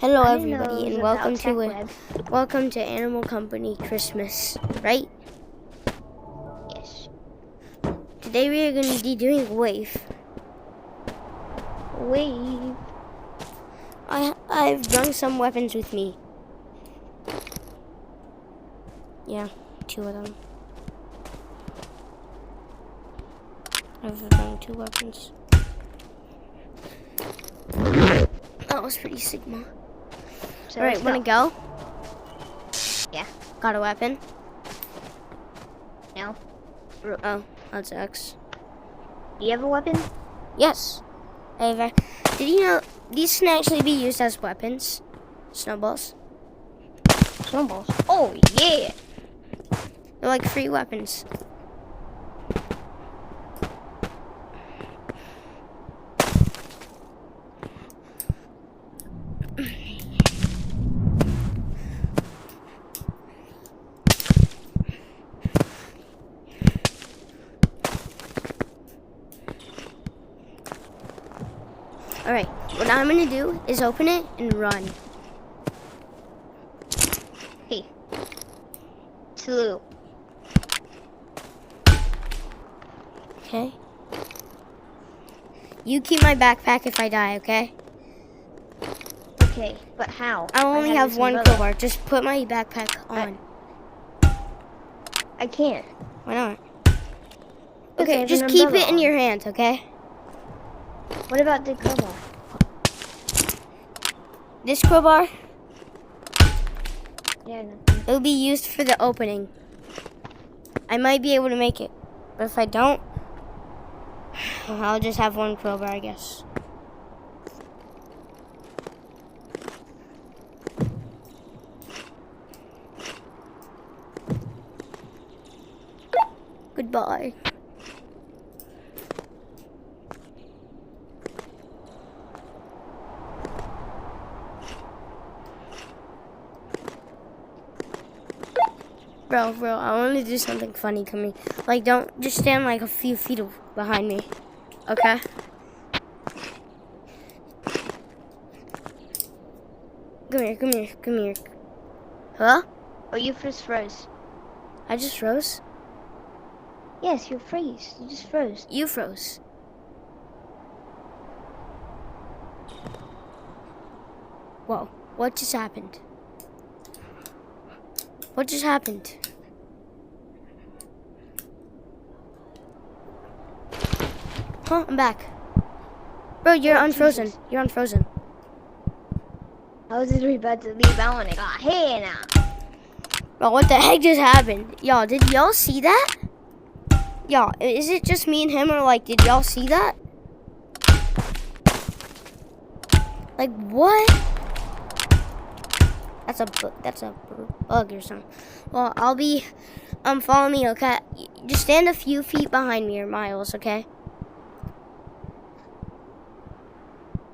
Hello I everybody and welcome to Animal Company Christmas, right? Yes. Today we are going to be doing wave. Wave. I've brought some weapons with me. Yeah, 2 of them. I've brought 2 weapons. That was pretty Sigma. So Alright, wanna go? Yeah. Got a weapon? No. Oh, that's X. Do you have a weapon? Yes. Did you know these can actually be used as weapons? Snowballs. Snowballs. Oh yeah. They're like free weapons. Alright, what I'm gonna do is open it and run. Hey. Salute. Okay. You keep my backpack if I die, okay? Okay, but how? I only have 1 crowbar. Just put my backpack on. I can't. Why not? Okay, Okay, just keep it in your hand, okay? What about the crowbar? This crowbar, Yeah, no. it will be used for the opening. I might be able to make it, but if I don't, I'll just have 1 crowbar, I guess. Goodbye. Bro, I want to do something funny coming. Like, don't just stand like a few feet behind me. Okay? Come here. Huh? Oh, you just froze. I just froze? Yes, you freeze. You just froze. You froze. Whoa, what just happened? What just happened? Huh, I'm back. Bro, you're unfrozen. Jesus. You're unfrozen. I was literally about to leave out when I got hit now. Bro, what the heck just happened? Y'all, did y'all see that? Y'all, is it just me and him, or like, did y'all see that? Like, what? That's a bug or something. Well, I'll be, follow me, okay? Just stand a few feet behind me, or Miles, okay?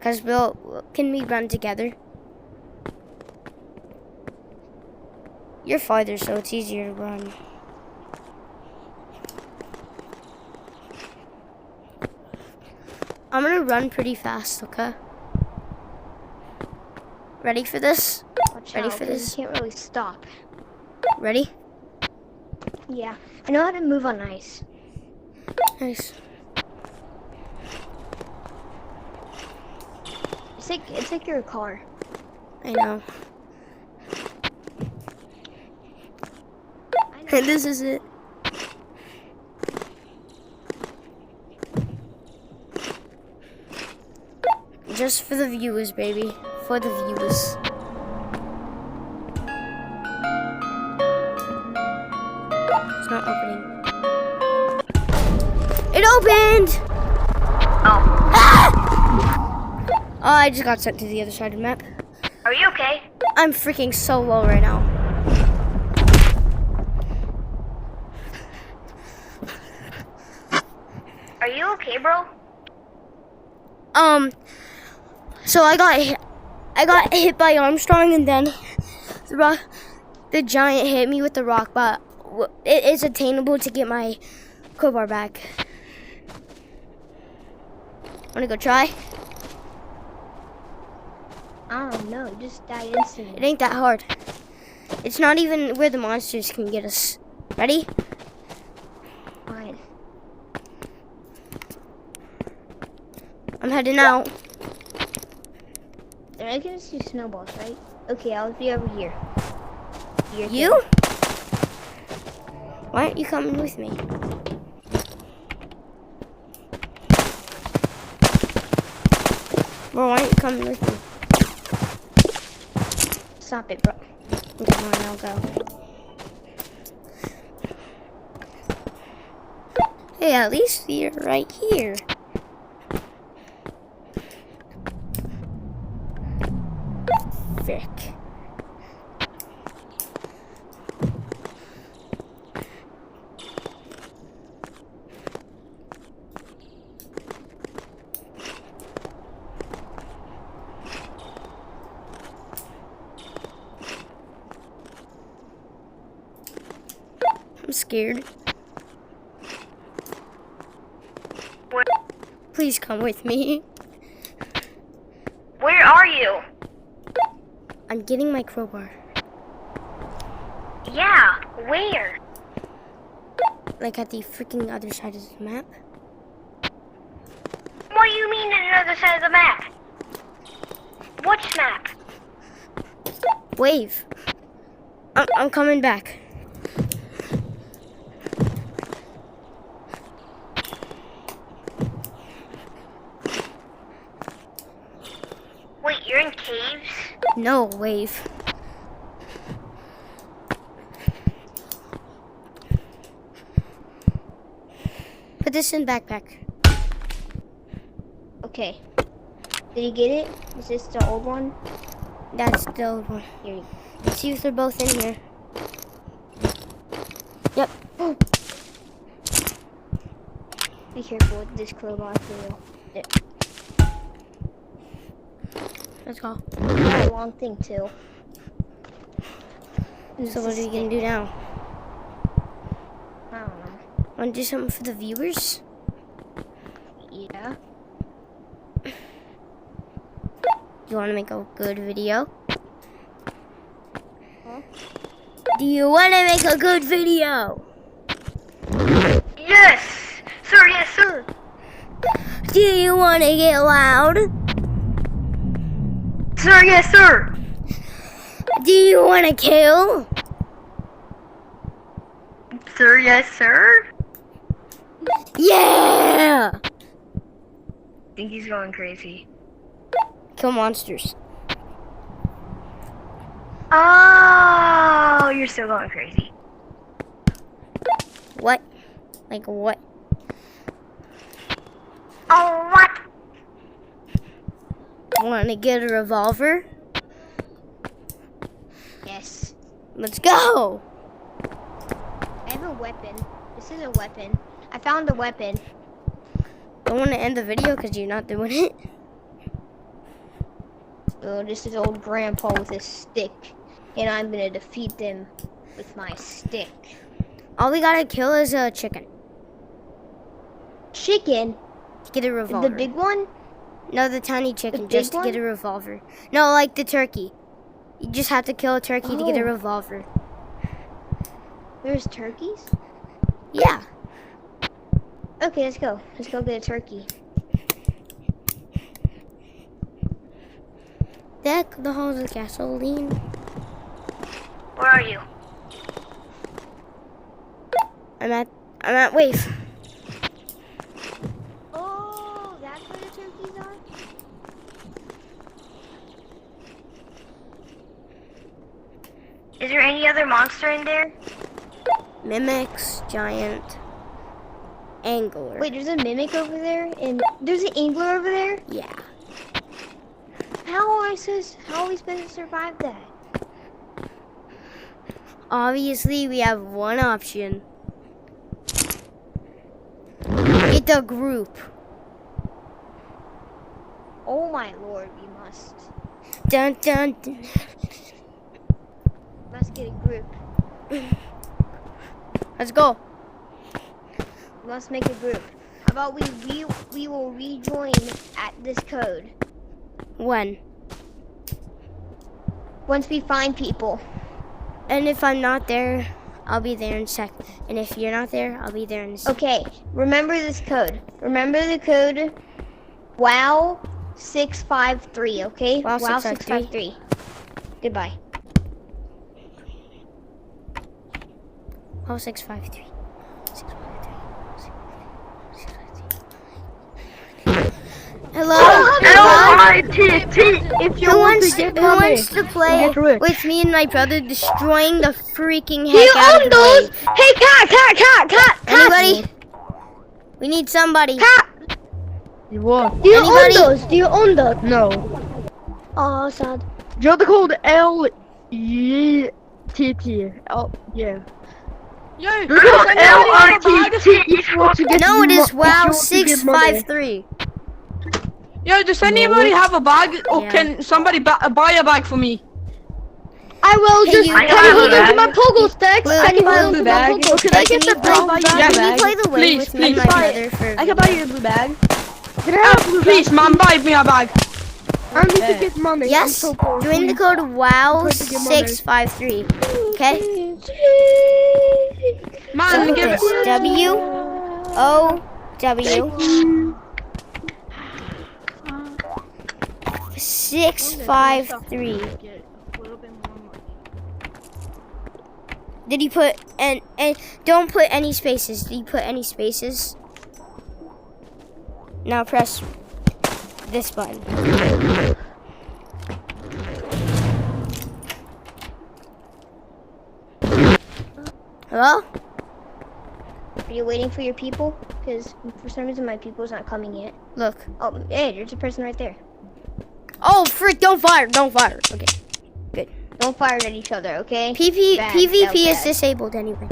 Cause can we run together? You're farther, so it's easier to run. I'm gonna run pretty fast, okay? Ready for this? Ready for this? You can't really stop. Ready? Yeah. I know how to move on ice. Nice. It's like your car. I know. And this is it. Just for the viewers, baby. For the viewers. It's not opening. It opened! Oh. Ah! Oh, I just got sent to the other side of the map. Are you okay? I'm freaking so low right now. Are you okay, bro? So I got hit by Armstrong, and then the giant hit me with the rock, but it is attainable to get my crowbar back. Wanna go try? I don't know. Just die instantly. It ain't that hard. It's not even where the monsters can get us. Ready? Fine. I'm heading out. They're not gonna see snowballs, right? Okay, I'll be over here. You? Why aren't you coming with me? Bro, why aren't you coming with me? Stop it, bro. Okay, fine, I'll go. Hey, at least you're right here. Frick. I'm scared. Please come with me. Where are you? I'm getting my crowbar. Yeah, where? Like at the freaking other side of the map. What do you mean on the other side of the map? Which map? Wave. I'm coming back. Wait, you're in caves? No, Wave. Put this in backpack. Okay. Did you get it? Is this the old one? That's the old one. Here you Let's see if they're both in here. Yep. Be careful with this crowbar too. Let's go. It's a long thing too. So what are we gonna do now? I don't know. Wanna do something for the viewers? Yeah. You wanna make a good video? Huh? Do you wanna make a good video? Yes! Sir, yes, sir! Do you wanna get loud? Sir, yes, sir! Do you wanna kill? Sir, yes, sir? Yeah! I think he's going crazy. Kill monsters. Oh, you're still going crazy. What? Like what? Oh, what? Wanna get a revolver? Yes. Let's go! I have a weapon. This is a weapon. I found a weapon. Don't wanna end the video because you're not doing it. Oh, this is old grandpa with his stick. And I'm gonna defeat them with my stick. All we gotta kill is a chicken. Chicken? Get a revolver. The big one? No, the tiny chicken, big just to get a revolver. No, like the turkey. You just have to kill a turkey to get a revolver. There's turkeys? Yeah. Okay, let's go. Let's go get a turkey. Deck the halls of gasoline. Where are you? I'm at Wave. Oh, that's where the turkeys are? Is there any other monster in there? Mimics, giant, angler. Wait, there's a mimic over there, and there's an angler over there? Yeah. How are we supposed to survive that? Obviously, we have one option. Get the group. Oh my lord, we must. Dun dun dun. Let's get a group. Let's go. We must make a group. How about we will rejoin at this code? When? once we find people. And if I'm not there, I'll be there in a sec. And if you're not there, I'll be there in a sec. Okay, remember this code. Remember the code WOW 653, okay? WOW WOW 653. 653. Goodbay. Oh, 653. Hello? If you Who want wants to to, get who money, wants to play get rich. with me and my brother destroying the freaking Do you heck out own of the those? place? Hey, cat! Anybody? We need somebody. Cat! What? Do you Anybody? own those? Do you own those? No. Oh, sad. Do you know the code LYTT? Oh, yeah. Yo, The code LYTT if you want to get No, it is mo- if you WOW want to get money. 653. yo, does anybody have a bag? Or Yeah. can somebody buy a bag for me? I will Hey, just. you- Can I you have hold a on to bag. my pogo sticks? Blue, Can you Blue, hold on to my bag. pogo Okay, sticks? I get the Can you bag. play the way Please, with me please. and my brother for I can buy you a blue bag. Can I Uh, have a blue please, bag? man, buy me a bag. I need to get money. I'm Yes, so poor. join the Please. code WOW Try to get money. 653. Okay? Man, give it. WOW 653. Did you put and don't put any spaces? Did you put any spaces? Now press this button. Hello? Are you waiting for your people? Because for some reason my people's not coming yet. Look. Oh, hey, there's a person right there. Oh, frick, don't fire, don't fire. Okay, good. Don't fire at each other, okay? PvP Bad, is bad. disabled anyway.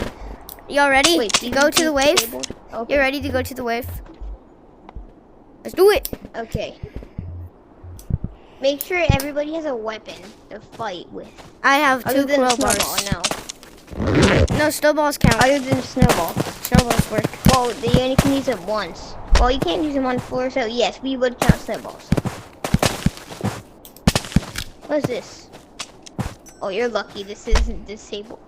Y'all ready? Wait, to go to the wave? disabled? Okay. You ready to go to the wave? Let's do it. Okay. Make sure everybody has a weapon to fight with. I have Other 2 than a crowbars. snowball, No, snowballs count. Other than a snowball. Snowballs work. Well, you only can use them once. Well, you can't use them on floor, so yes, we would count snowballs. What's this? Oh, you're lucky. This isn't disabled.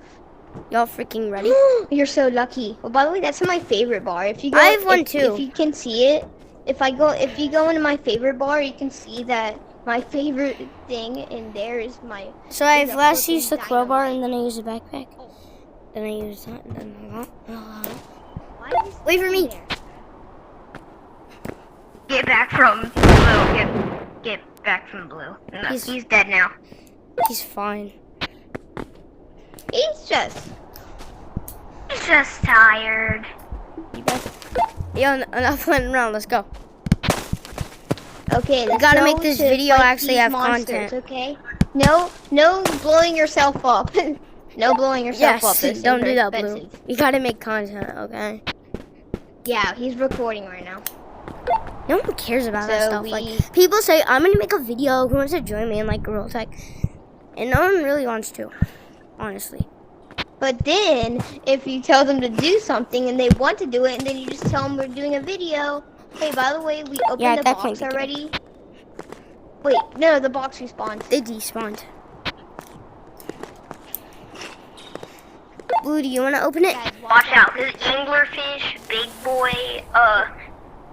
Y'all freaking ready? You're so lucky. Well, by the way, that's my favorite bar. If you go, I have one too. If you can see it, if you go into my favorite bar, you can see that my favorite thing in there is my. So I've is a last flipping used the crowbar dynamite. and then I used a backpack. Then I used that and then that. Why is this Wait for me. there? Get back from Blue. Get back from Blue. No, He's- he's dead now. He's fine. He's just. He's just tired. You back? Yo, enough running around. Let's go. Okay, let's gotta go make this to video fight actually these have monsters, content. Okay. No blowing yourself up. No blowing yourself up. Yes, Those don't things do are that, Blue. expensive. You gotta make content, okay? Yeah, he's recording right now. No one cares about that So stuff. we- Like, people say, I'm gonna make a video. Who wants to join me in, like, Girl Tech? And no one really wants to, honestly. But then, if you tell them to do something and they want to do it, and then you just tell them we're doing a video. Hey, by the way, we opened Yeah, the that box can't be good. already. Wait, no, the box respawned. They despawned. Blue, do you want to open it? Guys, Watch out, cause anglerfish, big boy,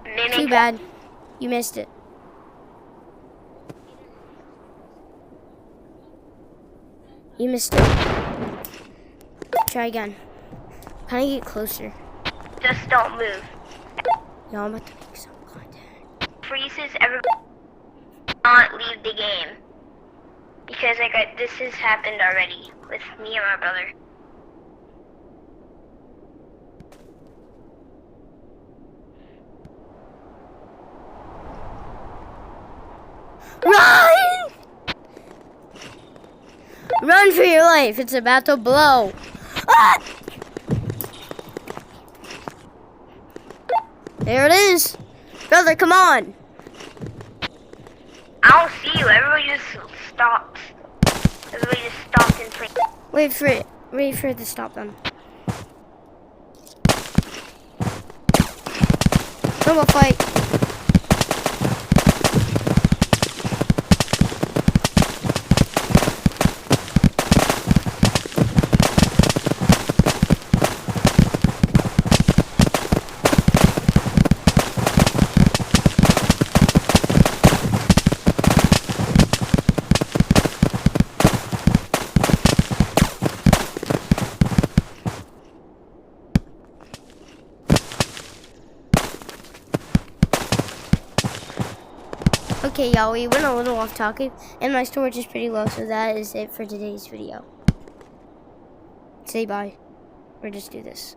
mimic. Too bad. You missed it. You missed it. Try again. Kind of get closer. Just don't move. Yo, I'm about to make some content. Freezes everybody. Not leave the game. Because this has happened already with me and my brother. Run! Run for your life. It's about to blow. Ah! There it is. Brother, come on. I don't see you. Everybody just stopped. Everybody just stopped and played. Wait for it. Wait for it to stop them. Snowball fight. Okay, y'all, we went a little off topic, and my storage is pretty low, so that is it for today's video. Say bye, or just do this.